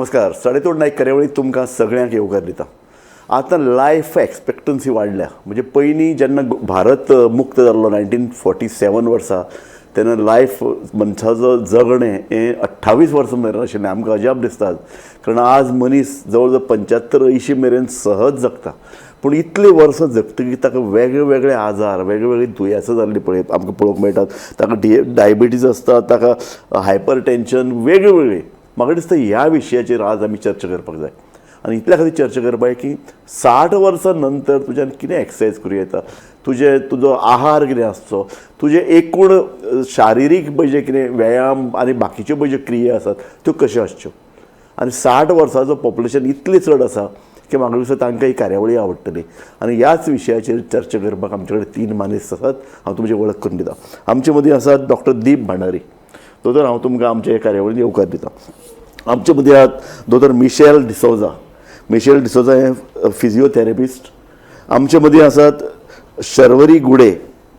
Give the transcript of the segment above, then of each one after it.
नमस्कार. साडेतोड नाईक कार्यावळीत तुमकां सगळ्यांक येवकार दिता. आतां लायफ एक्सपेक्टन्सी वाडल्या. म्हणजे पयलीं जेन्ना भारत मुक्त जाल्लो 1947 वर्सा तेन्ना लायफ मनशाचो जगणें हें 28 वर्सां मेरेन आशिल्लें. आमकां अजाप दिसता, कारण आज मनीस जवळ जवळ 75-80 मेरेन सहज जगता. पूण इतलीं वर्सां जगतकीर ताका वेगळे वेगळे आजार, वेगळी दुयेंसां जाल्लीं आमकां पळोवंक मेळटात. ताका डायबिटीज आसता, ताका हायपर टेन्शन वेगळी. म्हाका दिसता ह्या विशयाचेर आज आमी चर्चा करपाक जाय. आनी इतल्या खातीर चर्चा करपाक की 60 वर्सां नंतर तुज्यान कितें एक्सरसायज करूं येता, तुजो आहार कितें आसचो, तुजें एकूण शारिरीक पळय कितें व्यायाम आनी बाकीच्यो पळय ज्यो क्रिया आसात त्यो कश्यो आसच्यो. आनी 60 वर्सांचो पॉप्युलेशन इतलें चड आसा की म्हाका दिसता तांकां ही कार्यावळी आवडटली. आनी ह्याच विशयाचेर चर्चा करपाक आमचे कडेन 3 मानेस्त आसात. हांव तुमची वळख करून दिता. आमचे मदीं आसात डॉक्टर दीप भांडारी. दोतोर, हांव तुमकां आमच्या ह्या कार्यावळीन येवकार दिता. आमचे मदीं आहात दोतोर मिशेल डिसोजा. मिशेल डिसोजा हे फिजिओथेरपिस्ट. आमचे मदीं आसात शर्वरी गुडे,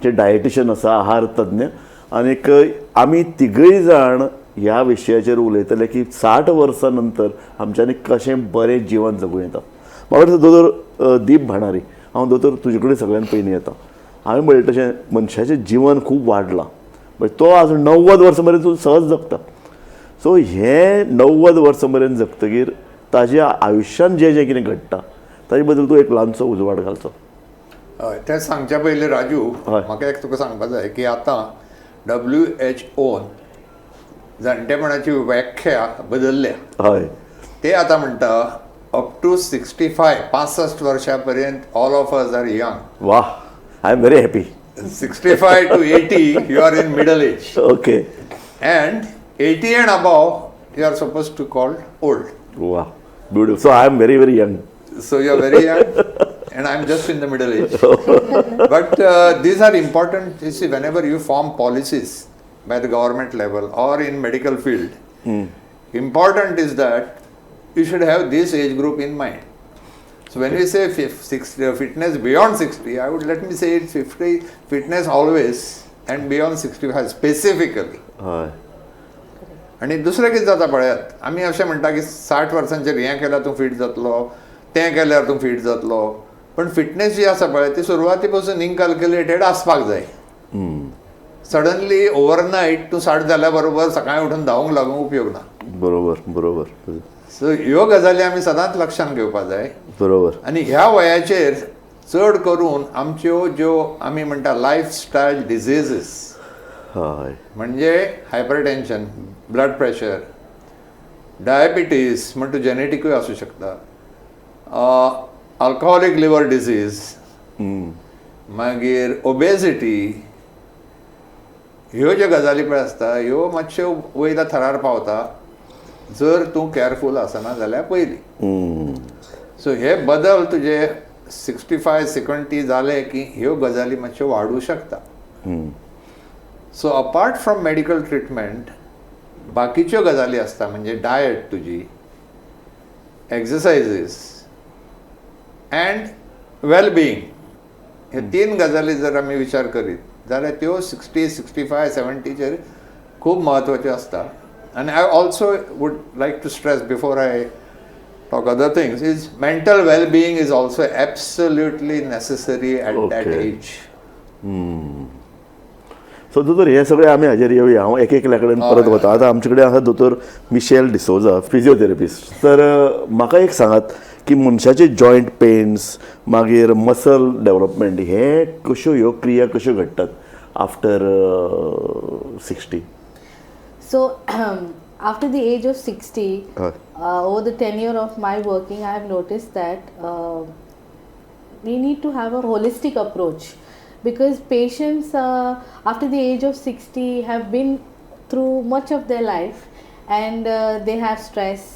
जे डायटिशियन आसा, आहार तज्ञ. आनीक आमी तिगय जाण ह्या विशयाचेर उलयतले की 60 वर्सां नंतर आमच्यांनी कशें बरें जिवन जगूं येता. म्हाका दिसता दोतोर दीप भांडारी, हांव दोतोर तुजे कडेन सगळ्यान पयलीं येता. हांवें म्हणलें तशें मनशाचें जिवन खूब वाडलां, बट तो आज 90 वर्सां मेरेन तूं सहज जगता. सो हे 90 वर्सां मेरेन जगतकीर ताज्या आयुश्यान जें कितें घडटा ताजे बद्दल तूं एक ल्हानसो उजवाड घालचो. हय, तें सांगच्या पयलीं राजू, म्हाका एक तुका सांगपाक जाय की आतां WHO जाणटेपणाची व्याख्या बदलल्या. हय, ते आतां म्हणटा अप टू 65 वर्सां पर्यंत all of us are young. वा, I am very happy. 65 to 80 you are in middle age. Okay. And 80 and above you are supposed to call old. वा, beautiful. So I am very very young. So you are very young and I am just in the middle age. But these are important. You see, whenever you form policies by the government level or in medical field, important is that you should have this age group in mind. So when we say fitness beyond 60, I would let me say it's 50 fitness always and beyond 65 specifically. हय. आणि दुसरें कितें जाता पळयात, आमी अशें म्हणटा की 60 वर्सांचेर हें केल्यार तूं फीट जातलो, तें केल्यार तूं फीट जातलो. पण फिटनेस जी आसा पळय ती सुरवाती पासून इनकॅल्क्युलेटेड आसपाक जाय. सडनली ओवरनायट तूं 60 जाल्या बरोबर सकाळीं उठून धांवूंक लागूंक उपयोग ना. बरोबर. सो ह्यो गजाली आमी सदांच लक्षांत घेवपाक जाय. बरोबर. आनी ह्या वयाचेर चड करून आमच्यो ज्यो आमी म्हणटा लायफस्टायल डिझीजीस, हय, म्हणजे हायपरटेन्शन, ब्लड प्रेशर, डायबिटीज म्हणटा जेनेटिकूय आसूं शकता, अल्कोहोलीक लिवर डिजीज, मागीर ओबेसिटी, ह्यो ज्यो गजाली पळय आसता ह्यो मातश्यो वयल्या थरार पावता जर तूं केअरफूल आसना जाल्यार पयलीं. सो हे बदल तुजे 65-70 जाले की ह्यो गजाली मातश्यो वाडूं शकता. So apart from medical treatment बाकीच्यो गजाली आसता, म्हणजे डायट तुजी, एक्सरसायजीस अँड वेलबिईंग, हे 3 गजाली जर आमी विचार करीत जाल्यार त्यो 60, 65, 70चेर खूब म्हत्वाच्यो आसता. And I also would like to stress before I talk other things is mental well-being is also absolutely necessary at that age. So दोतोर हे सगळें आमी हाजेर येवया. हांव एकल्या कडेन परत वता. आतां आमचे कडेन आसा दोतोर मिशेल डिसोजा, फिजिओथेरपिस्ट. तर म्हाका एक सांगात की मनशाचे जॉयंट पेन्स मागीर मसल डेवलपमेंट हे कश्यो ह्यो क्रिया कश्यो घडटात after 60? So, after the age of 60, over the tenure of my working, I have noticed that we need to have a holistic approach, because patients after the age of 60 have been through much of their life, and they have stress,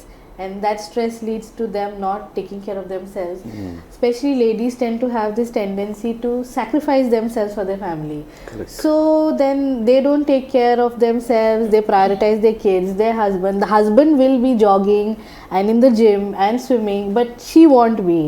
and that stress leads to them not taking care of themselves. Especially ladies tend to have this tendency to sacrifice themselves for their family. Correct. So then they don't take care of themselves, they prioritize their kids, their husband. The husband will be jogging and in the gym and swimming, but she won't be.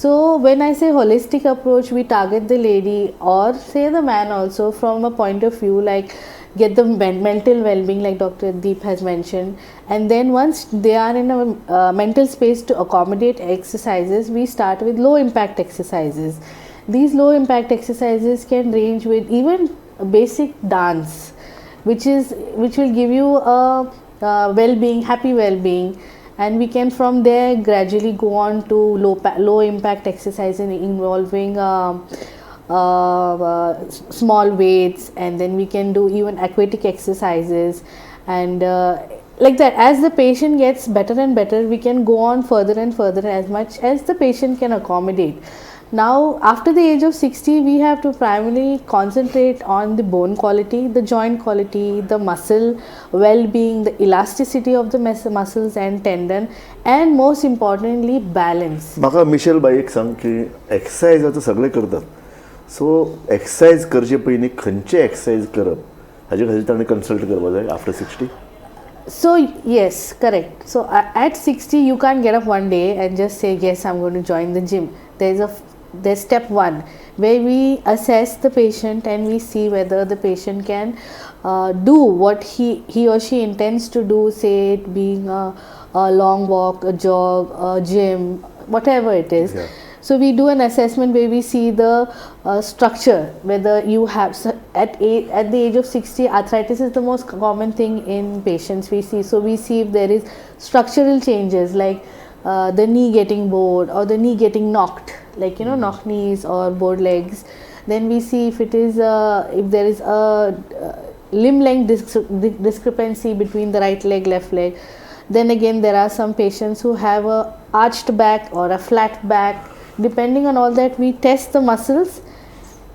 So when I say holistic approach, we target the lady or say the man also from a point of view like get the mental well-being like Dr. Deep has mentioned, and then once they are in a mental space to accommodate exercises, we start with low impact exercises. These low impact exercises can range with even basic dance, which will give you a well-being, happy well-being, and we can from there gradually go on to low impact exercises involving small weights, and then we can do even aquatic exercises, and like that. As the patient gets better and better, we can go on further and further as much as the patient can accommodate. Now after the age of 60, we have to primarily concentrate on the bone quality, the joint quality, the muscle well-being, the elasticity of the muscles and tendon, and most importantly balance. म्हाका Michel बाई एक सांग की exercise आतां सगळे करतात, so exercise करचे पयलीं खंयचे एक्सरसाइज करप हाजे खातीर ताणें कन्सल्ट करपा जाय after 60. So yes, correct. So at 60 you can't get up one day and just say yes, I'm going to join the gym. There's step one where we assess the patient and we see whether the patient can do what he or she intends to do, say it being a long walk, a jog, a gym, whatever it is. Yeah. So we do an assessment where we see the structure, whether you have at the age of 60, arthritis is the most common thing in patients we see. So we see if there is structural changes like the knee getting bowed or the knee getting knocked, like knock knees or bowed legs. Then we see if it is if there is a limb length discrepancy between the right leg, left leg. Then again, there are some patients who have a arched back or a flat back. Depending on all that, we test the muscles,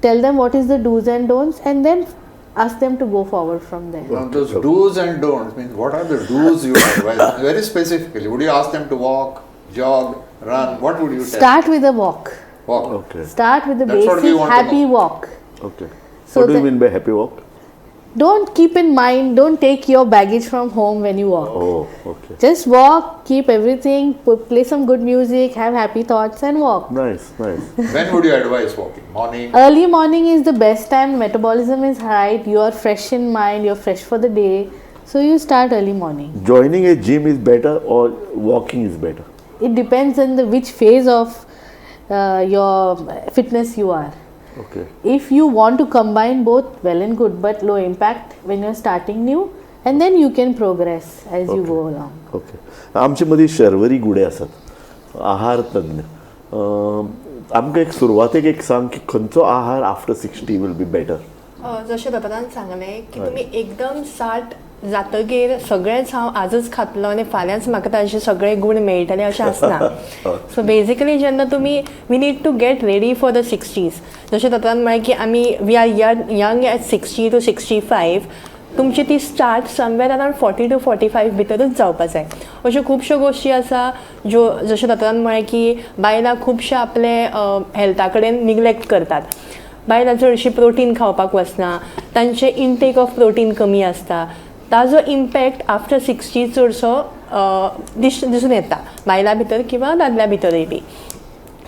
tell them what is the do's and don'ts, and then ask them to go forward from there. Now those do's and don'ts means what are the do's you advise? Very specifically, would you ask them to walk, jog, run? What would you tell? Start with a walk. Walk. Okay. Start with the That's what we basic want to happy know. walk. Okay. So What do you the- mean by happy walk? Don't keep in mind, don't take your baggage from home when you walk. Oh, okay. Just walk, keep everything, play some good music, have happy thoughts and walk. Nice, nice. When would you advise walking? Morning? Early morning is the best time, metabolism is right, you are fresh in mind, you're fresh for the day. So you start early morning. Joining a gym is better or walking is better? It depends on which phase of your fitness you are. Okay. If you want to combine both, well and good, but low impact when you're starting new, and then you can progress as you go along. Okay. आमचे मदीं शर्वरी गुडे आसात, आहार तज्ञ. आमकां एक सुरवातेक एक सांग की खंयचो आहार आफ्टर 60 विल बी बेटर. जशें दोतोरान सांगलें की तुमी एकदम 60 जातकीर सगळेंच हांव आजच खातलो आनी फाल्यांच म्हाका ताजे सगळे गूण मेळटले अशें आसना. सो बेजिकली जेन्ना तुमी we need to get ready for the 60s. जशें दोतोरान म्हळें की आमी we are young at 60 to 65. तुमची ती स्टार्ट समवेर अरावंड 40 to 45 भितरूच जावपा जाय. अश्यो खुबश्यो गोश्टी आसा ज्यो जशें दोतोरान म्हळें की बायलां खुबशे आपले हेल्था कडेन निग्लेक्ट करतात. बायलां चडशी प्रोटीन खावपाक वचना, तांचे इनटेक ऑफ प्रोटीन कमी आसता. ताजो इम्पॅक्ट आफ्टर 60 चडसो दिसून येता बायलां भितर किंवा दादल्या भितरूय बी.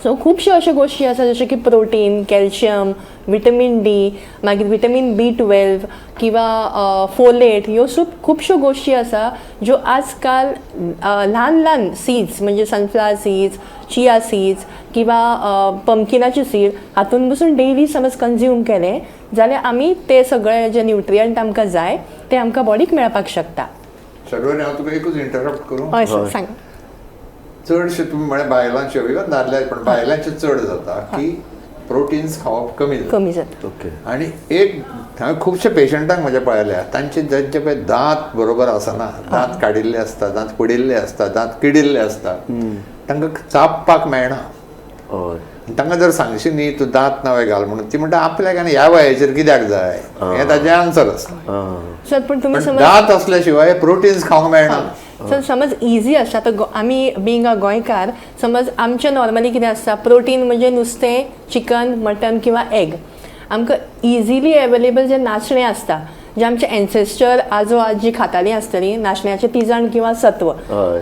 सो खुबश्यो अश्यो गोश्टी आसा जशें की प्रोटीन, कॅल्शियम, विटमीन डी, मागीर विटमीन B12 किंवा फोलेट, ह्यो खुबश्यो गोश्टी आसा ज्यो आजकाल ल्हान ल्हान सीड्स म्हणजे सनफ्लावर सीड्स, चिया सीड्स किंवा पंपकिनाचे सीड हातून बसून डेली समज कन्ज्यूम केले जाल्यार आमी ते सगळे जे न्युट्रियंट आमकां जाय ते आमकां बॉडीक मेळपाक शकता. शर्वरी हांव तुका एकूच इंटरप्ट करूं? हय सर सांग. चडशे तुम्ही म्हळें बायलांचे इवन दादले पण बायलांचे चड जाता की प्रोटीन्स खावप कमी जाता. ओके. आणि एक हांवें खुबशे पेशंटांक म्हज्या पळयल्या तांचे जेंचे पळय दांत बरोबर आसना, दांत काडिल्ले आसता, दांत पडिल्ले आसता, दांत किडिल्ले आसता, तांकां चापपाक मेळना. हय. तांकां जर सांगशी न्ही तूं दांत नवे घाल म्हणून ती म्हणटा आपल्याक आनी ह्या वयाचेर कित्याक जाय, हें ताजें आन्सर आसता. सर पण तुम्ही पण समज दांत असल्या शिवाय प्रोटीन्स खावंक मेळना. सर समज इजी आसता तर आमी बिंग अ गोंयकार समज आमचें नॉर्मली कितें आसता प्रोटीन म्हणजे नुस्तें, चिकन, मटन किंवा एग. आमकां इजिली अवेलेबल जे नाचणें आसता जे आमचे एन्सेस्टर आजो आजी खातालीं आसतलीं, नाचण्याचें तिजाण किंवा सत्व,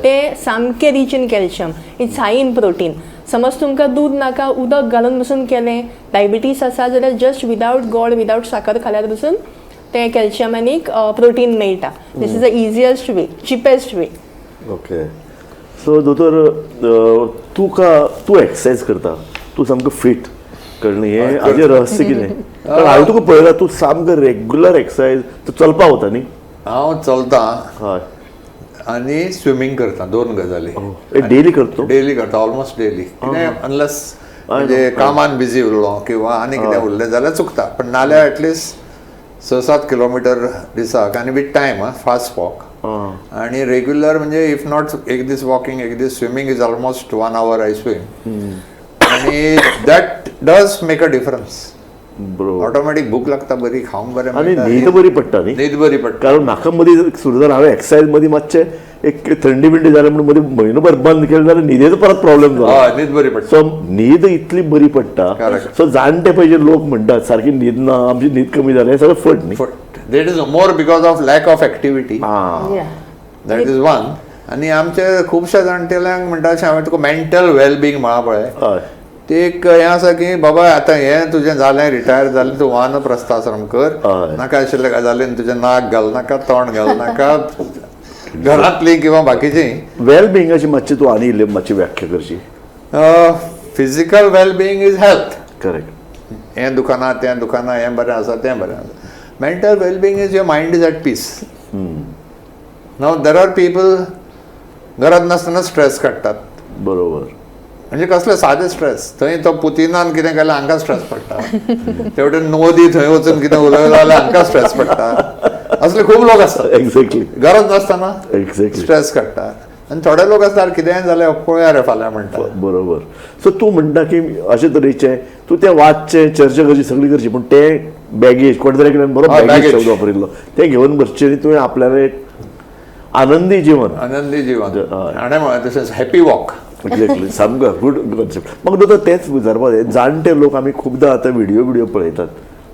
ते सामकें reach in calcium, it's high in protein. समज तुमकां दूद नाका, उदक घालून बसून केलें, डायबिटीस आसा जाल्यार जस्ट विदावट गोड, विदावट साकर खाल्यार बसून ते कॅल्शियम आनी प्रोटीन मेळटा. This is the easiest way, cheapest way. Okay. So दोतोर तूं एक्सरसायज करता, तूं सामको फिट कळ्ळें, हें हाजें रहस्य कितें? कारण हांवें तुका पळयलां तूं सामको रेग्युलर एक्सरसायज, तूं चलपाक वता न्ही? हांव चलतां हय. आनी स्विमींग करता, 2 गजाली डेली करता? डेली करता, ऑलमोस्ट डेली. कितें अनलस म्हणजे कामान बिजी उरलो किंवा आनी कितें उरलें जाल्यार चुकता, पण नाल्यार एटलिस्ट 6-7 किलोमिटर दिसाक आनी विथ टायम फास्ट वॉक. आणि रेग्युलर म्हणजे इफ नॉट एक दीस वॉकिंग एक दीस swimming is almost 1 hour I swim. आणि that does make a difference. बरोबर. ऑटोमॅटीक भूक लागता बरी, खावंक बरें आनी मेळटा. न्हीद बरी पडटा न्ही? न्हीद बरी पडटा. कारण म्हाका मदीं सुरू जालें, हांवें एक्सरसायज मदीं मातशें एक थंडी बिंडी जालें म्हणून मदीं म्हयनोभर बंद केलें जाल्यार न्हिदेचो परत प्रॉब्लेम जालो. हय, न्हीद बरी पडटा. सो न्हीद इतली बरी पडटा. Correct. सो जाणटे पयलीं लोक म्हणटात सारकी न्हीद ना, आमची न्हीद कमी जाली, हें सगळें फट न्ही? देट is more because of lack of activity. Yeah. That is one. आनी आमचे खुबशे जाणटेल्यांक म्हणटा अशें हांवें तुका मेंटल वेलबिंग म्हणा पळय, हय. ते एक हें आसा की बाबा आतां हें तुजें जालें, रिटायर जालें, तूं वानप्रस्थाश्रम कर, हय. नाका आशिल्ले गजालीन तुजें नाक घाल नाका, तोंड घाल नाका, घरांतलीं किंवा बाकीचीं. वेल बिंगाची मातशी तूं आनी इल्ली मातशी व्याख्या करची. Physical wellbeing is health. Correct. हें दुखाना तें दुखाना, हें बरें आसा तें बरें आसा. Mental wellbeing is your mind is at peace. Now there are people घरात नासतना स्ट्रेस काडटात. बरोबर. म्हणजे कसले सादे स्ट्रेस, थंय तो पुतिनान कितें केलें हांकां स्ट्रेस पडटा, तेवटेन मोदी थंय वचून कितें उलयलें जाल्यार हांकां स्ट्रेस पडटा. असले खूब लोक आसतात एक्झॅक्टली. गरज नासतना एक्झॅक्टली. स्ट्रेस काडटा. आनी थोडे लोक आसतात कितेंय जाल्यार पळोवया रे फाल्यां म्हणटा. बरोबर. सो तूं म्हणटा की अशे तरेचे तूं तें वाचचें, चर्चा करची, सगळी करची, पूण तें बॅगेज कोण तरी बरो हय, बॅगेज baggage. शब्द वापरिल्लो, तें घेवन बसचें आनी तुवें आपल्याला एक आनंदी जीवन. आनंदी जीवन. हय. हाणें म्हळें तशेंच हॅपी वॉक. एक्झॅक्टली. सामको गुड कॉन्सेप्ट. म्हाका दोतोर तेंच विचारपाक जाय, जाणटे लोक आमी खुबदां आतां व्हिडिओ पळयतात,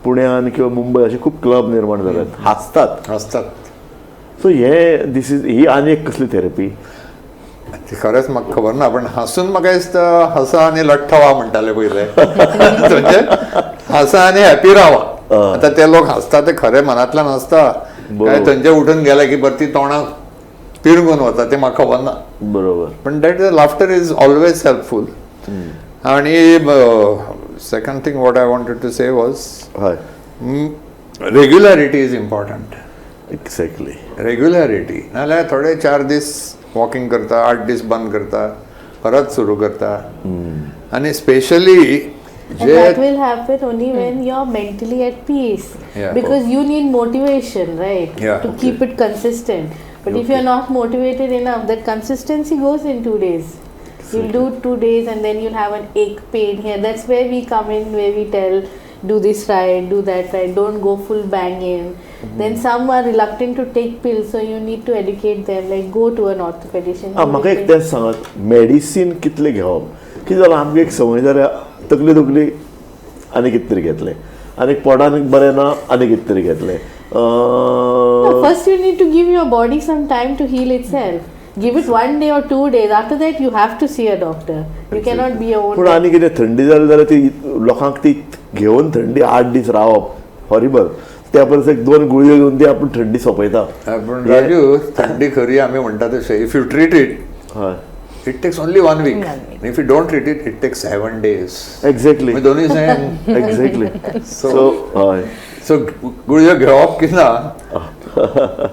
पुण्यान किंवा मुंबय अशे खूब क्लब निर्माण जाल्यात, हांसतात. आसतात. सो ही आनी एक कसली थेरपी? ती खरेंच म्हाका खबर ना, पण हांसून म्हाका दिसता हसा आनी लठ्ठ व्हा म्हणटाले पयले. म्हणजे हसा आनी हॅपी रावा. आतां ते लोक हांसता ते खरे मनांतल्यान हांसता काय थंयचे उठून गेले की परती तोंडाक तिरगून वता ते म्हाका खबर ना. बरोबर. पण that laughter is always helpful. आणि second thing what I wanted to say was हय. Regularity is important. Exactly. Regularity नाल्यार थोडे 4 दीस वॉकिंग करता, 8 दीस बंद करता, परत सुरू करता. आणि specially And that will happen only when you're mentally at peace. Yeah. Because you need motivation, right? Yeah. To keep it consistent. But if you're not motivated enough, that consistency goes in 2 days. You'll do 2 days and then you'll have an ache pain here. That's where we come in, where we tell, do this right, do that right, don't go full bang in. Then some are reluctant to take pills, so you need to educate them, like go to an orthopedician. म्हाका एक तेंच सांगात, medicine कितले घेवप? कितें जालां आमकां एक संवय जाल्या तकली दुखली आनी कितें तरी घेतलें, आनी पोटान बरें ना आनी कितें तरी घेतलें. No, first you need to give your body some time to heal itself. Give it 1 day or 2 days. After that, you have to see a doctor. You cannot be your own. पूण आनी कितें थंडी जाली जाल्यार ती लोकांक ती घेवन थंडी 8 दीस रावप हॉरिबल. त्या परस एक 2 गुळयो घेवन ती आपूण थंडी सोंपयता. पण राजू, थंडी खरी आमी म्हणटा तशें इफ यू ट्रीट इट, हय. it takes only 1 week. And if you don't treat it, it takes 7 days. Exactly. मी दोन्ही सेम. एक्झॅक्टली. So- सो हय. सो गुळयो घेवप की ना,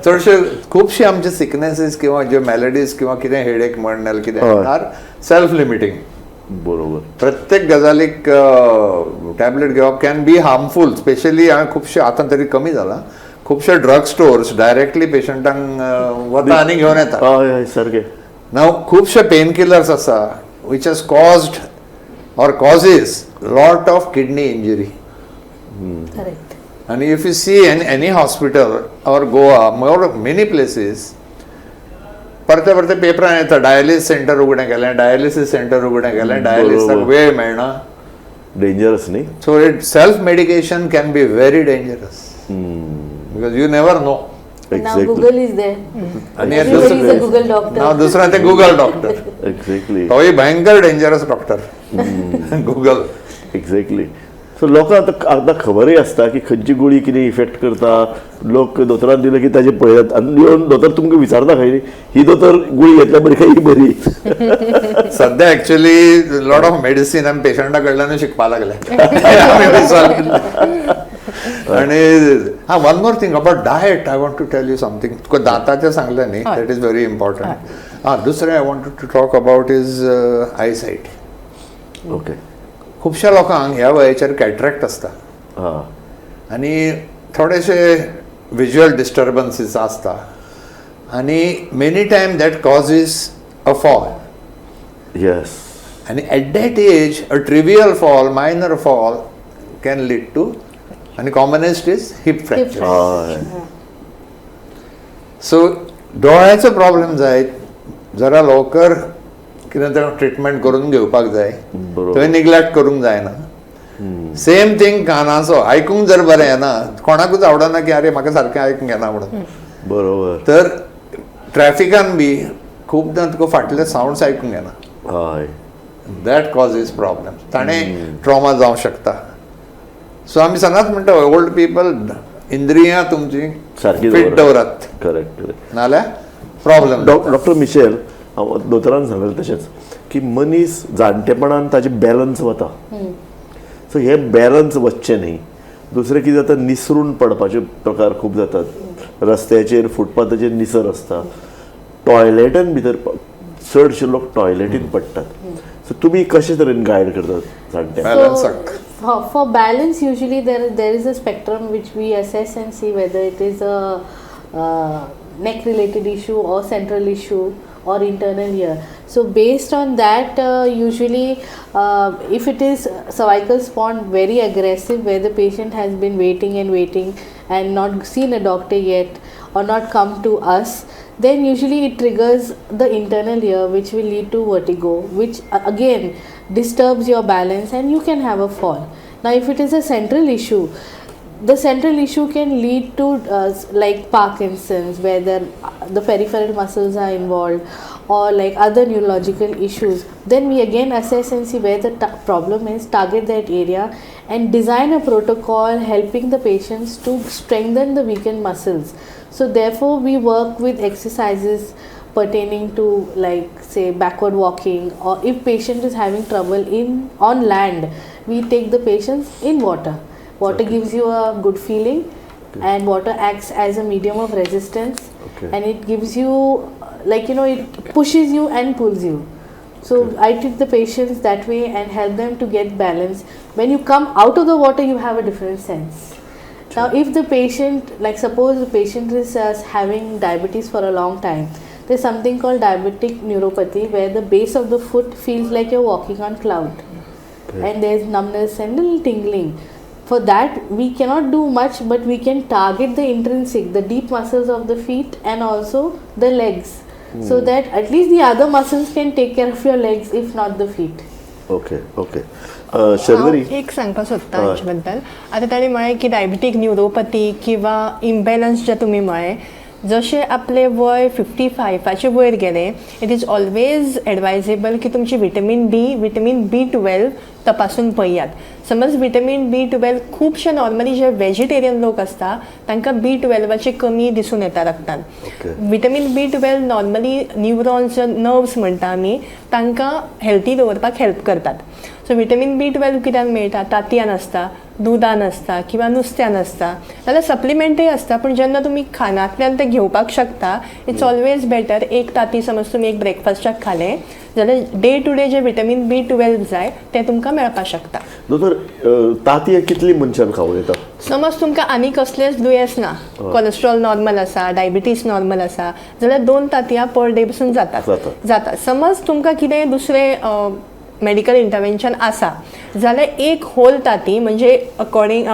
चडशे खुबशे आमचे सिकनेसीस किंवा जे मॅलडीज किंवा कितें हेडेक म्हण नाल्यार कितें आर सेल्फ लिमिटींग. बरोबर. प्रत्येक गजालीक टॅबलेट घेवप कॅन बी हार्मफूल. स्पेशली हांवें खुबशे आतां तरी कमी जाला, खुबशे ड्रग स्टोर्स डायरेक्टली पेशंटांक वता आनी घेवन येता. हय हय सारकें. नाव खुबशे पेन किलर्स आसा which has caused or causes lot of kidney injury. Correct. And if you see any hospital or Goa, many places, परते परते पेपरान येता डायलिसीस सेंटर उगडें केलें, डायलिसीस सेंटर उगडें केलें, डायलिसीसाक वेळ मेळना. डेंजरस न्ही. So self medication can be very dangerous because you never know. And now Exactly. Google is there. आणि Everybody is a Google doctor. नाव दुसरा ते गुगल डॉक्टर. एक्झॅक्टली. तोय भयंकर dangerous doctor. Google. Exactly. So लोकांक आतां खबरय आसता की खंयची गुळी कितें इफेक्ट करता. लोक दोतोरान दिलं की ताजें पळयतात आनी येवन दोतोर तुमकां विचारता खंय ही दोतोर गुळी घेतल्या बरी काय ही बरी. सध्या ऍक्च्युअली लॉट ऑफ मेडिसिन आमी पेशंटा कडल्यान शिकपा लागले. आमी solve केल्लें. आणि हा one more thing about diet I want to tell you something. तुका दाताचें सांगलें न्ही, दॅट इज व्हेरी इम्पॉर्टंट. हा दुसरें I want to talk about is eyesight. Okay. खुबश्या लोकांक ह्या वयाचेर कॅट्रॅक्ट आसता हां. आणि थोडेशे विज्युअल डिस्टर्बन्सीस आसता आणि many time that causes a fall. Yes. आणि at that age a trivial fall, minor fall can lead to, आणि कॉमनेस्ट इज हिप फ्रॅक्चर. हय. सो डोळ्याचो प्रॉब्लेम जायत जरा लवकर कितें तरी ट्रिटमेंट करून घेवपाक जाय. बरोबर. थंय निग्लेक्ट करूंक जायना. सेम थिंग कानाचो आयकूंक जर बरें येना, कोणाकूच आवडना की अरे म्हाका सारकें आयकूंक येना म्हणून. बरोबर. तर ट्रॅफिकान बी खूबदां तुका फाटले सावंड्स आयकूंक येना. हय. That causes problem. ताणें ट्रॉमा जावंक शकता. सो आमी सदांच म्हणटा ओल्ड पीपल इंद्रियां तुमची सारकी फिट दवरात, करेक्ट. नाल्यार प्रॉब्लेम. डॉक्टर मिशेल, हांव दोतोरान सांगलें तशेंच की मनीस जाणटेपणान ताजे बॅलन्स वता. सो हे बॅलन्स वचचें न्ही. दुसरें कितें जाता, निसरून पडपाचे प्रकार खूब जातात. रस्त्याचेर फुटपाथाचेर निसर आसता. टॉयलेटान भितर चडशे लोक टॉयलेटीन पडटात. सो तुमी कशे तरेन गायड करतात जाणटे? बॅलन्साक. For balance, usually there is a spectrum which we assess and see whether it is a neck related issue or central issue or internal ear. So based on that, usually if it is cervical spond very aggressive where the patient has been waiting and not seen a doctor yet or not come to us, then usually it triggers the internal ear, which will lead to vertigo, which again disturbs your balance and you can have a fall. Now if it is a central issue, the central issue can lead to like Parkinson's, where the peripheral muscles are involved, or like other neurological issues. Then we again assess and see where the problem is, target that area and design a protocol helping the patients to strengthen the weakened muscles. So therefore we work with exercises pertaining to like say backward walking, or if patient is having trouble on land, we take the patients in water. Water gives you a good feeling, and water acts as a medium of resistance, and it gives you like it pushes you and pulls you. So I treat the patients that way and help them to get balance. When you come out of the water, you have a different sense. Now if the patient, like suppose the patient is having diabetes for a long time, there's something called diabetic neuropathy where the base of the foot feels like you're walking on cloud, and there's numbness and a little tingling. For that we cannot do much, but we can target the intrinsic, the deep muscles of the feet and also the legs, so that at least the other muscles can take care of your legs, if not the feet. Okay. Okay. Sharvari, हांव एक सांगपाक सोदता हाचे बद्दल. आतां ताणें म्हळें की डायबिटीक न्यूरोपॅथी किंवा इम्बॅलन्स जे तुमी म्हळें, जशें आपलें वय 55चे वयर गेलें, इट इज ऑलवेज एडवायजेबल की तुमची विटॅमीन B12 तपासून पळयात. समज विटॅमीन B12 खुबशे नॉर्मली जे वेजिटेरियन लोक आसता तांकां B12ची कमी दिसून येता रक्तान. विटॅमीन B12 नॉर्मली न्यूरॉन्स, नर्व्स म्हणटा आमी, तांकां हेल्थी दवरपाक हेल्प करतात. सो विटॅमीन B12 कित्यान मेळटा? तांतयान आसता, दुदान आसता किंवा नुस्त्यान आसता, नाल्यार सप्लिमेंटूय आसता. पूण जेन्ना तुमी खानांतल्यान तें घेवपाक शकता, इट्स ऑलवेज बेटर. एक तांती समज तुमी एक ब्रेकफास्टाक खालें जाल्यार डे टू डे जे विटॅमीन B12 जाय तें तुमकां मेळपाक शकता. दोतोर, तांतयां कितली मनशान खावं येता? समज तुमकां आनी कसलेंच दुयेंस ना, कोलेस्ट्रॉल नॉर्मल आसा, डायबिटीस नॉर्मल आसा, जाल्यार 2 तांतयां पर डे पसून जाता. समज तुमकां कितें दुसरें मेडिकल इंटरवेंशन आसा जाल्यार एक होल तांती, म्हणजे अकॉर्डिंग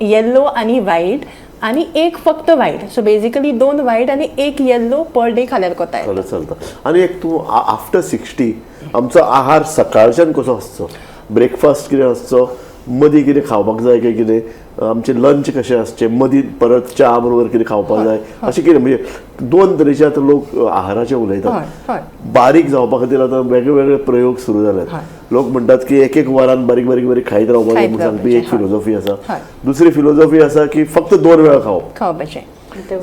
येल्लो आनी व्हायट, आनी एक फक्त व्हायट. सो बेजिकली 2 व्हायट आनी एक येल्लो पर डे खाल्यार कोता येता. चलता. आनी एक तूं आफ्टर 60 आमचो आहार सकाळच्यान कसो आसचो? ब्रेकफास्ट कितें आसचो मदीं कितें खावपाक जाय काय कितें आमचें लंच कशें आसचें मदीं परत च्या बरोबर कितें खावपाक जाय अशें कितें म्हणजे दोन तरेचे आतां लोक आहाराचे हय, उलयतात हय. बारीक जावपा खातीर आतां वेगळे वेगळे प्रयोग सुरू जाल्यात लोक म्हणटात की एक एक वरान बारीक बारीक बारीक खायत रावपाक जाय म्हणून सांगपी एक फिलोसॉफी आसा हय. दुसरी फिलोसॉफी आसा की फक्त 2 वेळा खावप खावपाचें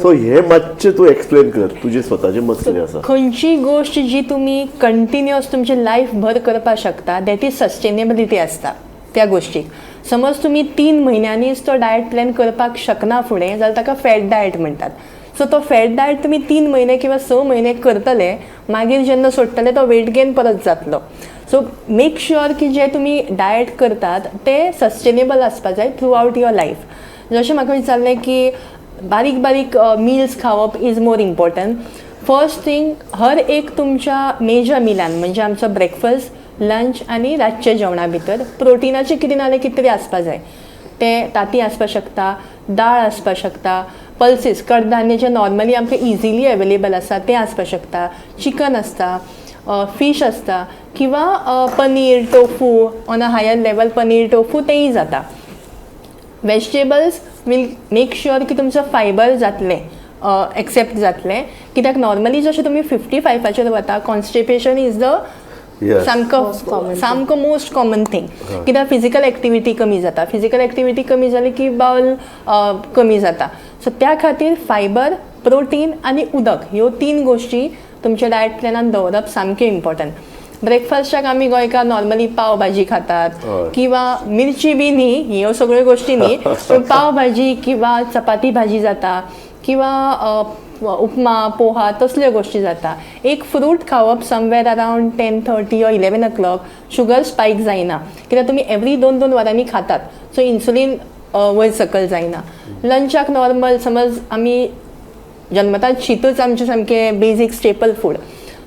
सो हे मातशें तूं एक्सप्लेन कर तुजें स्वताचें मत कितें आसा खंयची गोष्ट जी तुम्ही कंटिन्युअस तुमचे लायफ भर करपाक शकता दॅट इज सस्टेनेबिलिटी आसता त्या गोष्टीक समज तुम्ही 3 म्हयन्यांनीच तो डायट प्लॅन करपाक शकना फुडें जाल्यार ताका फॅट डायट म्हणटात सो तो फॅट डायट तुम्ही 3 महिने किंवा 6 महिने करतले मागीर जेन्ना सोडटले तो वेट गेन परत जातलो सो मेक शुअर की जे तुम्ही डायट करतात ते सस्टेनेबल आसपाक जाय थ्रू आउट युअर लायफ जशें म्हाका विचारलें की बारीक बारीक मिल्स खावप is more important first thing हर एक तुमच्या मेजर मिलान म्हणजे आमचो ब्रेकफास्ट लंच आनी रातचे जेवणा भितर प्रोटिनाचे कितें ना जाल्यार कितें तरी आसपाक जाय ते तांती आसपाक शकता दाळ आसपाक शकता पल्सीस कडधान्य जे नॉर्मली आमकां इजिली अवेलेबल आसा ते आसपाक शकता चिकन आसता फिश आसता किंवा paneer tofu on a higher level paneer tofu तेंय जाता वेजिटेबल्स वील मेक शुअर की तुमचं फायबर जातलें एक्सेप्ट जातलें कित्याक नॉर्मली जशें तुमी 55चेर वता कॉन्स्टिपेशन इज द Yes. सामको मोस्ट कॉमन थिंग कित्याक फिजिकल एक्टिविटी कमी जाता फिजिकल एक्टिविटी कमी जाली की बावल कमी जाता सो त्या खातीर फायबर प्रोटीन आनी उदक ह्यो 3 गोश्टी तुमच्या डायट प्लॅनान दवरप सामक्यो इम्पॉर्टंट ब्रेकफास्टाक आमी गोंयकार नॉर्मली पाव भाजी खातात किंवा मिरची बी न्ही ह्यो सगळ्यो गोश्टी न्ही पूण पाव भाजी किंवा चपाती भाजी जाता किंवा उपमा पोहा तसल्यो गोश्टी जाता एक फ्रूट खावप somewhere around 10:30 or 11 o'clock sugar spike जायना कित्याक तुमी एवरी 2-2 वरांनी खातात सो इन्सुलीन वयर सकयल जायना लंचाक नॉर्मल समज आमी जन्मतात शीतूच आमचें सामकें basic staple food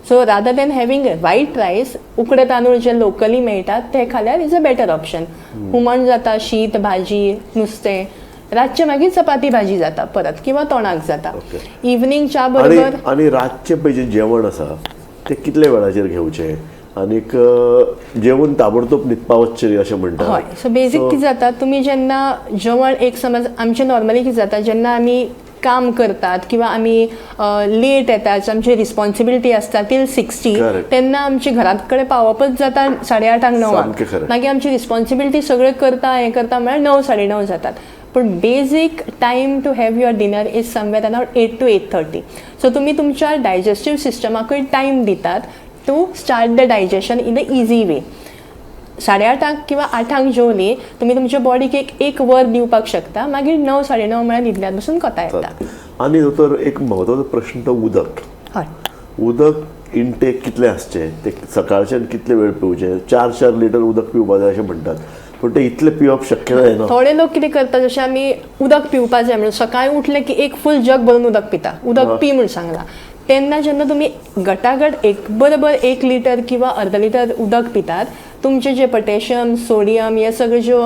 so rather than having white rice उकडे तांदूळ जे लोकली मेळटात ते खाल्यार इज अ बेटर ऑप्शन हुमण जाता शीत भाजी नुस्तें रातचे मागीर चपाती भाजी जाता परत किंवा तोणाक जाता इवनिंग च्या बरोबर आणि रातचे पळय जें जेवण आसा ते कितले वेळाचेर घेवचें आनीक जेवण ताबडतोब न्हिदपा वचचें अशें म्हणटात हय सो बेजीक कितें जाता तुमी जेन्ना जेवण एक समज आमचें नॉर्मली कितें जाता जेन्ना आमी काम करतात किंवा आमी लेट येतात आमची रिस्पॉन्सिबिलिटी आसता टील 60 तेन्ना आमची घरात कडेन पावपच जाता 8:30-9 मागीर आमची रिस्पॉन्सिबिलिटी सगळें करता हें करता म्हळ्यार 9-9:30 जातात पण basic time to have your dinner is somewhere around 8 to 8:30 so तुमी तुमच्या डायजेस्टीव सिस्टमाकूय टायम दितात to start the digestion in the easy way 8:30 किंवा 8 जेवली तुमी तुमच्या बॉडीक एक वर दिवपाक शकता मागीर 9-9:30 म्हळ्यार न्हिदल्यात बसून कोता येता आनी दोतोर एक म्हत्वाचो प्रश्न तो उदक हय उदक इनटेक कितलें आसचें ते सकाळच्यान कितले वेळ पिवचें 4 लिटर उदक पिवपा जाय अशें म्हणटात पूण ते इतलें पिवप शक्य जायना थोडे लोक कितें करता जशें आमी उदक पिवपा जाय म्हणून सकाळीं उठले की एक फूल जग भरून उदक पिता उदक पी म्हूण सांगलां तेन्ना जेन्ना तुमी गटागट एक बरोबर 1 लिटर किंवा अर्द लिटर उदक पितात तुमचे जे पोटॅशियम सोडियम हे सगळे ज्यो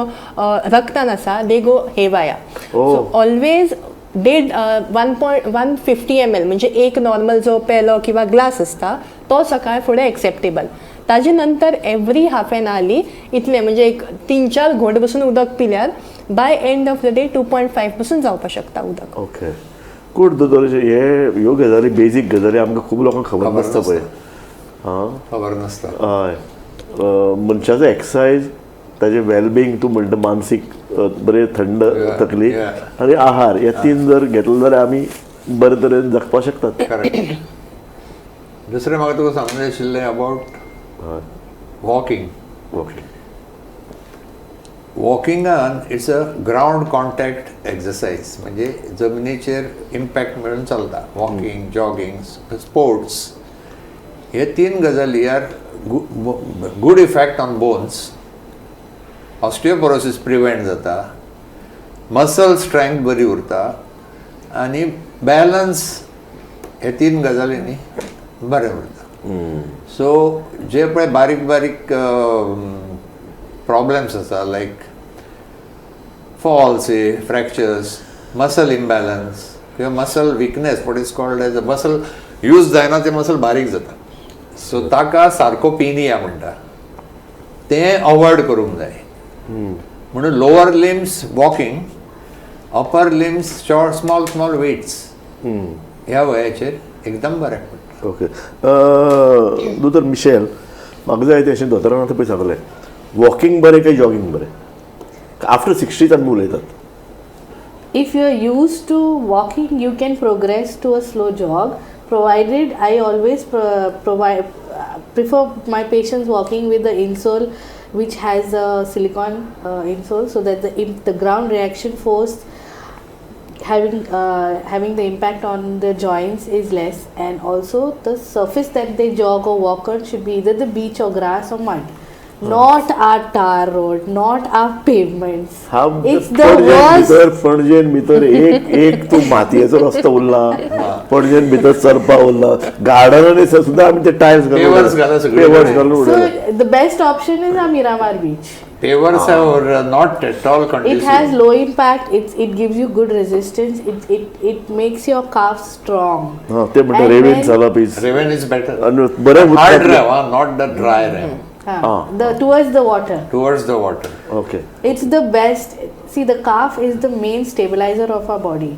रक्तान आसा दे गो हेवाया सो ऑलवेज 150 ml म्हणजे एक नॉर्मल जो पेलो किंवा ग्लास असता तो सकाळ फुडें एक्सेप्टेबल ताजे नंतर एवरी हाफ एन आवरली इतलें म्हणजे एक 3-4 घोट बसून उदक पिल्यार by end of the day 2.5 बसून जावपाक शकता उदक ओके गुड दोतोर हे ह्यो गजाली बेजीक गजाली आमकां खूब लोकांक खबर नासता पळय खबर नासता हय मनशाचो एक्सरसायज ताजें वेलबिंग तूं म्हणटा मानसीक बरें थंड तकली आनी आहार हे 3 जर घेतलो जाल्यार आमी बरे तरेन जगपाक शकतात करेक्ट दुसरें म्हाका तुका सांगूंक जाय आशिल्लें अबावट वॉकिंग ओके वॉकिंगान it's a ground contact exercise म्हणजे जमनीचेर इम्पॅक्ट मेळून चलता वॉकिंग जॉगिंग स्पोर्ट्स हे 3 गजाली are good effect on bones osteoporosis prevent जाता मसल स्ट्रेंथ बरी उरता आनी बॅलन्स हे 3 गजालींनी बरें उरता सो जे पळय बारीक बारीक प्रॉब्लेम्स आसा लायक फॉल्स फ्रॅक्चर्स मसल इम्बॅलन्स किंवा muscle weakness what is called as a muscle use जायना ते मसल बारीक जाता सो ताका सारकोपिनिया म्हणटा तें अवॉयड करूंक जाय म्हणून lower limbs walking, upper limbs short small weights ह्या वयाचेर एकदम बरें पडटा. ओके. दोतोर मिशेल, म्हाका जाय तें अशें दोतोरान आतां पळय सांगलें, वॉकिंग बरें काय जॉगिंग बरें? आफ्टर 60 आमी उलयतात. If you're used to walking, you can progress to a slow jog. Provided, I always prefer my patients walking with the insole, which has a silicone insole, so that the ground reaction force having the impact on the joints is less, and also the surface that they jog or walk on should be either the beach or grass or mud. Not our tar road, not our pavements. It's the worst. पणजेन भितर एक तूं मातयेचो रस्तो उरला, पणजेन भितर चलपा उरला, गार्डनांनी सुद्दां आमी ते टायल्स Pavers घाला सगळे. घालून So उडयला. the best option is our Miramar beach. Pavers are not at all It conducive. has low impact. It gives you good resistance. It makes your calves strong. हां, ते म्हणटा And रेवेन when- चलप is Raven is better. आनी बरें Hard उदकांतलें. rev, not the dry rev. Towards the water. Towards the water. Okay. It's the best. See, the calf is the main stabilizer of our body.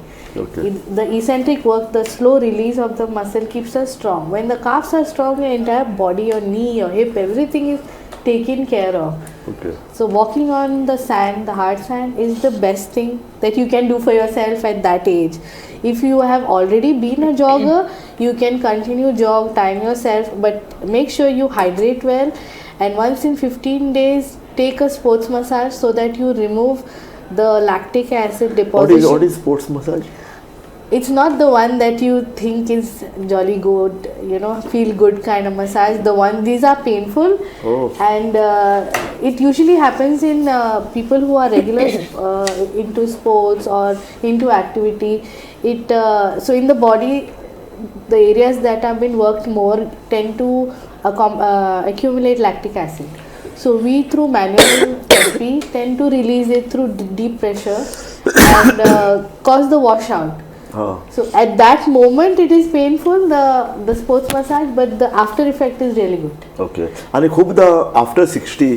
Okay. The eccentric work, the slow release of the muscle keeps us strong. When the calves are strong, your entire body, your knee, your hip, everything is taken care of. Okay. So walking on the sand, the hard sand, is the best thing that you can do for yourself at that age. If you have already been a jogger, you can continue jog, time yourself, but make sure you hydrate well. And once in 15 days, take a sports massage so that you remove the lactic acid deposition. What is sports massage? It's not the one that you think is jolly good, feel good kind of massage. These are painful. Oh. And it usually happens in people who are regular into sports or into activity. So in the body, the areas that have been worked more tend to accumulate lactic acid. So we, through manual therapy, tend to release it through deep pressure and cause the washout. So at that moment it is painful, the sports massage, but the after effect is really good. Okay. आणि खूपदा after 60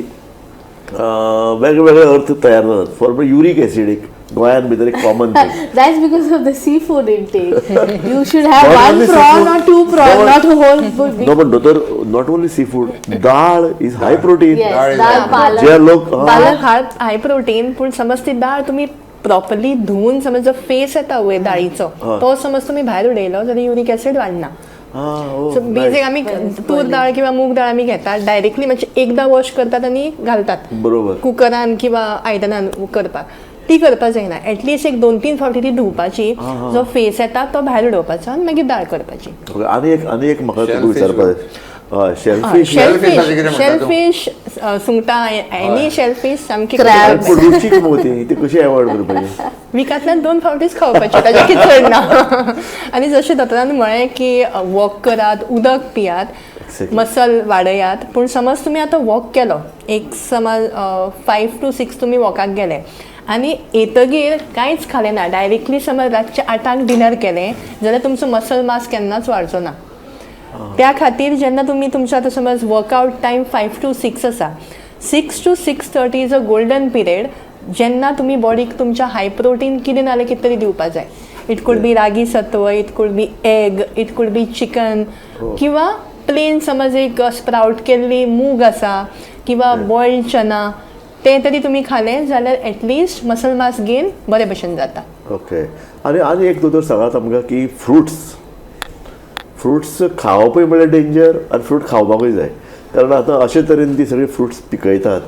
वेगवेगळे अर्थ तयार जातात. For uric acid एक गोंयांत भितर एक common thing. That's because of the seafood intake. You should have Not one only prawn seafood. or two prawns, No, not a whole big. No पण दोतोर, not only seafood, dal is high protein. Yes, Dal is dal high palak. जे लोक पालक high protein, पण समज ती डाळ तुम्ही प्रॉपरली धुवून समज जो फेस येता वयर डाळीचो तो समज तुम्ही भायर उडयलो जाल्यार युरिक ऍसिड वाडना. सो बेजीक आमी तूर डाळ किंवा मूग डाळ आमी घेतात डायरेक्टली, म्हणजे एकदा वॉश करतात आनी घालतात बरोबर. कुकरान किंवा आयदनान करपाक. ती करपाक जायना. एटलीस्ट एक 2-3 फावटी ती धुवपाची, जो फेस येता तो भायर उडोवपाचो आनी मागीर डाळ करपाची. आनी एक म्हाका तुका Shellfish विचारपाक, शेलफिश. Shellfish अशें कितें म्हणटा तूं? शेलफिश, सुंगटां, एनी शेलफिश सामकी Crabs. रुचीक मगो ती कशी एवॉयड करपाची? विकांतल्यान 2 फावटीच खावपाची, ताजे कितें चड ना. आनी जशें दोतोरान म्हळें की वॉक करात, उदक पियात, Exactly. मसल वाडयात. पूण समज तुमी आतां वॉक केलो, एक समज 5 to 6 तुमी वॉकाक गेले आनी येतगीर कांयच खालें ना, डायरेक्टली समज रातचे 8 डिनर केलें जाल्यार तुमचो मसल मास केन्नाच वाडचो ना. त्या खातीर जेन्ना तुमी तुमचो आतां समज वर्कआवट टायम 5 to 6 आसा, 6 to 6:30 is a golden period जेन्ना तुमी बॉडीक तुमच्या हाय प्रोटीन कितें ना जाल्यार कितें तरी दिवपाक जाय. इट कूड बी रागी सत्व, it could be egg, it could be chicken, किंवा प्लेन समज एक स्प्राउट केल्ली मूग आसा किंवा बॉयल्ड चना, ते तरी तुमी खालें जाल्यार एटलिस्ट मसल मास गेन बरे भशेन जाता. ओके. आनी एक दोतोर सांगात आमकां की फ्रुट्स खावपूय म्हणल्यार डेंजर आनी फ्रूट खावपाकूय जाय. कारण आतां अशे तरेन ती सगळी फ्रुट्स पिकयतात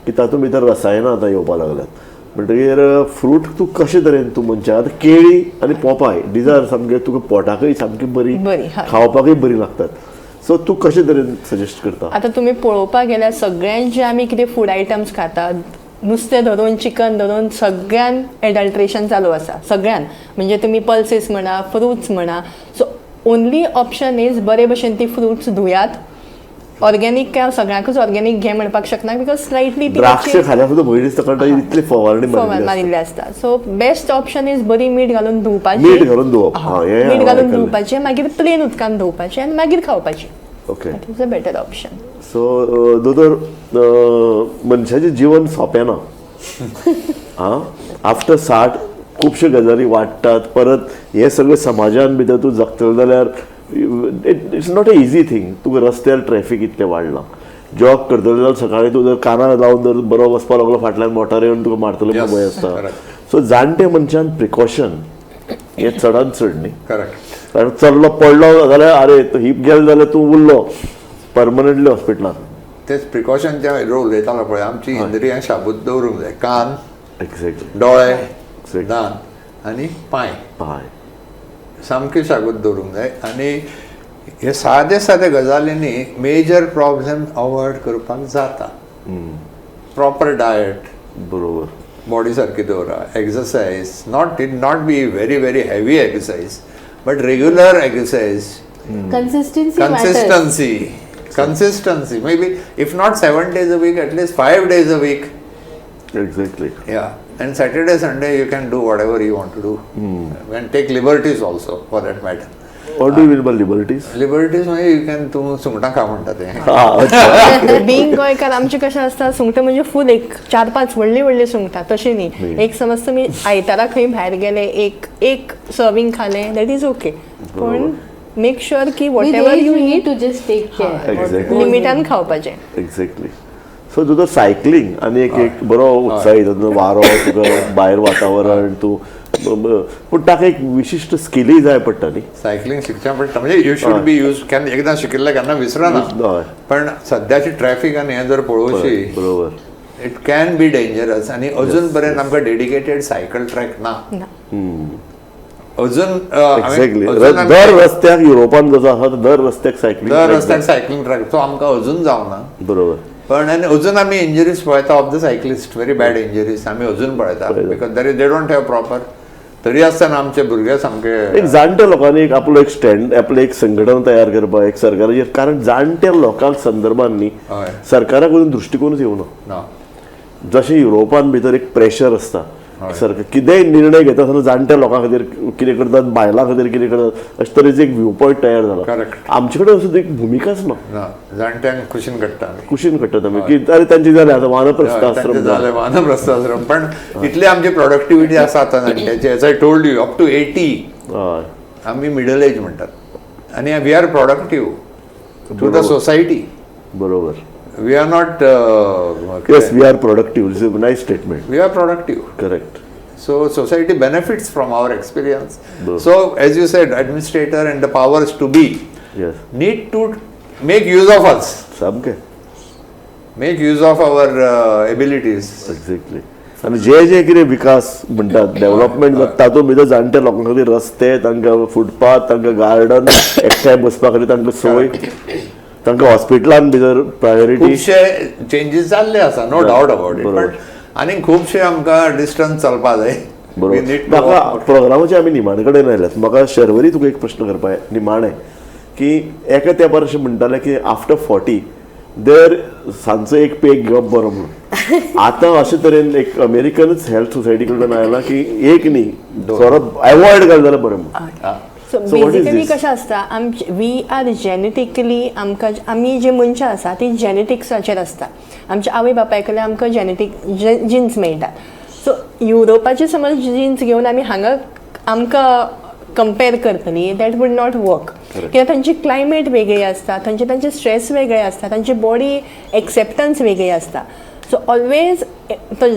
की तातूंत भितर रसायनां आतां येवपाक लागल्यात. म्हणटकीर फ्रूट तूं कशे तरेन तूं मनशाक आतां केळी आनी पोपाय डीज आर सामके तुका पोटाकय सामकी बरी, बरी, हय. खावपाकय बरी लागतात. सो तू कशे तरेन सजेस्ट करता? आतां तुमी पळोवपाक गेल्यार सगळ्यांत जे आमी कितें फूड आयटम्स खातात, नुस्तें धरून चिकन धरून सगळ्यान एडल्ट्रेशन चालू आसा सगळ्यान. म्हणजे तुमी पल्सीस म्हणा, फ्रुट्स म्हणा. सो ओन्ली ऑप्शन इज बरे भशेन ती फ्रुट्स धुयात. ऑर्गेनीक काय सगळ्यांकूच ऑर्गेनीक घे म्हणपाक शकना, बिकॉज स्लायटली द्राक्ष खाल्यार सुद्दां भंय दिसता कारण इतली फवारणी मारिल्ले आसता. सो बेस्ट ऑप्शन इज बरी मीठ घालून धुवपाची. मीठ घालून धुवप. मीठ घालून धुवपाचें, मागीर प्लेन उदकान धुवपाचें आनी मागीर खावपाची. Okay. That is a better option. So दोतोर, मनशाचें जिवन सोंपें ना आफ्टर 60 खुबश्यो गजाली वाडटात परत हे सगळें समाजान भितर तूं जगतलो जाल्यार it's not a easy thing. तुका रस्त्यार ट्रॅफिक इतलें वाडलां, जॉब करतलो जाल्यार सकाळीं तूं जर कानार लावन जर बरो वचपाक लागलो फाटल्यान मोटार येवन तुका मारतलो Yes, भंय आसता. correct. सो जाणटे मनशान प्रिकॉशन हे चडांत चड न्ही. करेक्ट. कारण चल्लो पडलो जाल्यार आरे हिप गेलो जाल्यार तूं उरलो परमनंटली हॉस्पिटलांत. तेच प्रिकॉशनच्या उलयतालो पळय, आमची इंद्रियां शाबूत दवरूंक जाय. कान, एक्झॅक्टली. दोळे, Exactly. दांत आनी पांय पाय सामके शागूत दवरूंक जाय. आनी हे सादे सादे गजालींनी मेजर प्रॉब्लेम अवॉयड करपाक जाता. प्रॉपर डायट, बरोबर. बॉडी सारकी दवरा, exercise, not be very very heavy exercise but regular exercise, consistency, maybe if not 7 days a week, at least 5 days a week. Exactly. Yeah, and Saturday, Sunday you can do whatever you want to do. And take liberties also for that matter. What do you mean by liberties? Liberties म्हणजे you can तूं सुंगटां खा म्हणटा तें. Bing गोंयकार आमचे कशें आसता, सुंगटां म्हणजे फूल एक 4-5 व्हडली सुंगटां तशी न्ही. एक समज तुमी आयतारा खंय भायर गेले, एक सर्विंग खालें, दॅट इज ओके. पण मेक शुअर की what With ever age, you we need eat to just take care. Exactly. लिमिटान खावपाचें. एक्झॅक्टली. सो तुजो सायकलिंग आनी एक बरो उत्साही वारो, तुका भायर वातावरण, तूं पूण ताका एक विशिश्ट स्किली जाय पडटा न्ही. सायकलिंग शिकचें पडटा म्हणजे यू शूड बी यूज केन्ना एकदां शिकिल्लें केन्ना विसरना. हय. पण सद्याची ट्रॅफिक आनी हें जर पळोवशी, बरोबर. It can be dangerous. आनी अजून पर्यंत आमकां डेडिकेटेड सायकल ट्रॅक ना. अजून एक्झॅक्टली. दर रस्त्याक युरोपान जसो आसा दर रस्त्याक सायकलिंग. दर रस्त्याक सायकलिंग ट्रॅक तो आमकां अजून जावना. बरोबर. पण आनी अजून आमी इंजरीज पळयता of the cyclist, very bad injuries आमी अजून पळयता. Because they don't have proper. तरी आसतना आमचे भुरगे सामके एक जाणट्या लोकांनी एक आपलो एक स्टँड, आपलें एक संघटन तयार करपाक एक सरकाराचेर, कारण जाणट्या लोकांक संदर्भान न्ही हय सरकाराक अजून दृश्टिकोनूच येवना. ना. जशें युरोपान भितर एक प्रेशर आसता, सरकार कितेंय निर्णय घेता आसतना जाणट्या लोकां खातीर कितें करतात, बायलां खातीर कितें करतात, अशे तरेचो एक व्यू पॉयंट तयार जाला. Correct. आमचे कडेन असो एक भुमिकाच ना. ना, जाणट्यांक खुशीन काडटा आमी. कुशीन कट्टात आमी की अरे तांचे जालें आतां वानप्रस्थ आश्रम तांचे जाला. जालें वानप्रस्थ आश्रम. पण इतली आमची प्रोडक्टिविटी आसा आतां जाणट्याची, as I told you, up to 80 हय. आमी मिडल एज म्हणटात. आनी we are productive to the society. बरोबर. We are not yes, we are productive. It's a nice statement. We are productive. Correct. So society benefits from our experience. Yes. So as you said, administrator and the powers to be yes. need to make use of us, सामकें. make use of our abilities. Exactly. आनी जे कितें विकास म्हणटात, development जाता तातूंत भितर जाणट्या लोकां खातीर रस्ते, तांकां फुटपाथ, तांकां गार्डन, एकठांय बसपा खातीर तांकां सोय, तांकां हॉस्पिटलान भितर प्रायोरिटी. खुबशे चेंजीस जाल्ले आसा, नो डावट अबाउट इट. बरोबर. बट आनी खुबशे आमकां डिस्टन्स चलपा जाय. We बरोबर. need to म्हाका walk. प्रोग्रामाचे आमी निमाणे कडेन आयल्यात. म्हाका शर्वरी तुका एक प्रश्न करपा जाय निमाणें, की एका तेंपार अशें म्हणटाले की आफ्टर 40 दर सांजचो एक पेग घेवप बरो म्हणून. आतां अशे तरेन एक अमेरिकनच हेल्थ सोसायटी कडल्यान आयला की एक न्ही सोरो अवॉयड केलें जाल्यार बरें म्हणून. So So what is basically this? कशें आसता, वी आर जेनेटिकली आमी जे मनशां आसा ती जेनेटिक्साचेर आसता. आमच्या आवय बापाय कडल्यान आमकां जेनेटीक जिन्स मेळटात. सो युरोपाचे समज जिन्स घेवन आमी हांगा आमकां कंपेर करतली, दॅट वूड नॉट वर्क. कित्याक तांची क्लायमेट वेगळी आसता, तांचे स्ट्रेस वेगळे आसता, तांची बॉडी एक्सेप्टन्स वेगळी आसता. सो ऑलवेज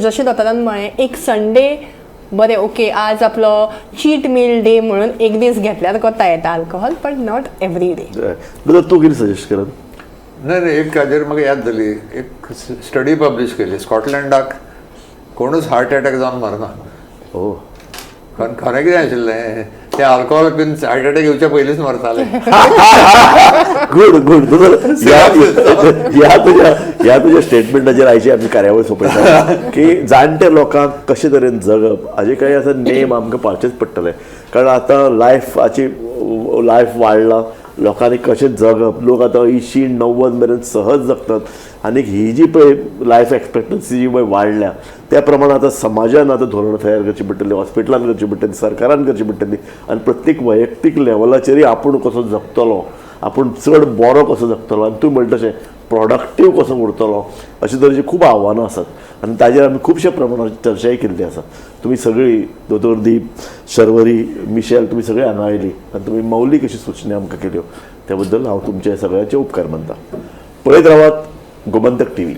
जशें दोतोरान म्हळें, एक संडे बरें ओके आज आपलो चीट मील डे म्हणून एक दीस घेतल्यार कोता येता alcohol, but not every day. Brother तूं कितें सजेस्ट करत? नाही, एक हाजेर म्हाका याद जाली, एक स्टडी पब्लीश केली. स्कॉटलँडाक कोणूच हार्ट अटॅक जावन मरना. ओ. खरें कितें आशिल्लें, ते अल्कोहोल पिवन हार्ट अटॅक येवच्या पयलींच मरताले. गुड. ह्या तुज्या स्टेटमेंटाचेर आयची आमी कार्यावळ सोंपयता की जाणटे लोकांक कशे तरेन जगप हाजे काही आतां नेम आमकां पाळचेच पडटले. कारण आतां लायफ वाडला, लोकांनी कशें जगप, लोक आतां 80-90 मेरेन सहज जगतात. आनी ही जी पळय लायफ एक्सपेक्टन्सी जी पळय वाडल्या त्या प्रमाण आतां समाजान आतां धोरणां तयार करची पडटली, हॉस्पिटलान करची पडटली, सरकारान करची पडटली, आनी प्रत्येक वैयक्तीक लेवलाचेरय आपूण कसो जगतलो आपूण चड बरो कसो जगतलो आनी तुमी म्हणटा तशें प्रोडक्टीव कसो उरतलो अशे तरेची खूब आव्हानां आसात आनी ताजेर आमी खुबशे प्रमाणात चर्चाय केल्ली आसा. तुमी सगळीं दोतोर दीप, शर्वरी, मिशेल तुमी सगळीं हांगा आयलीं आनी तुमी मौलीक अशी सुचना आमकां केल्यो त्या बद्दल हांव तुमचे सगळ्यांचे उपकार मानतां. पळयत रावात गोमंतक TV.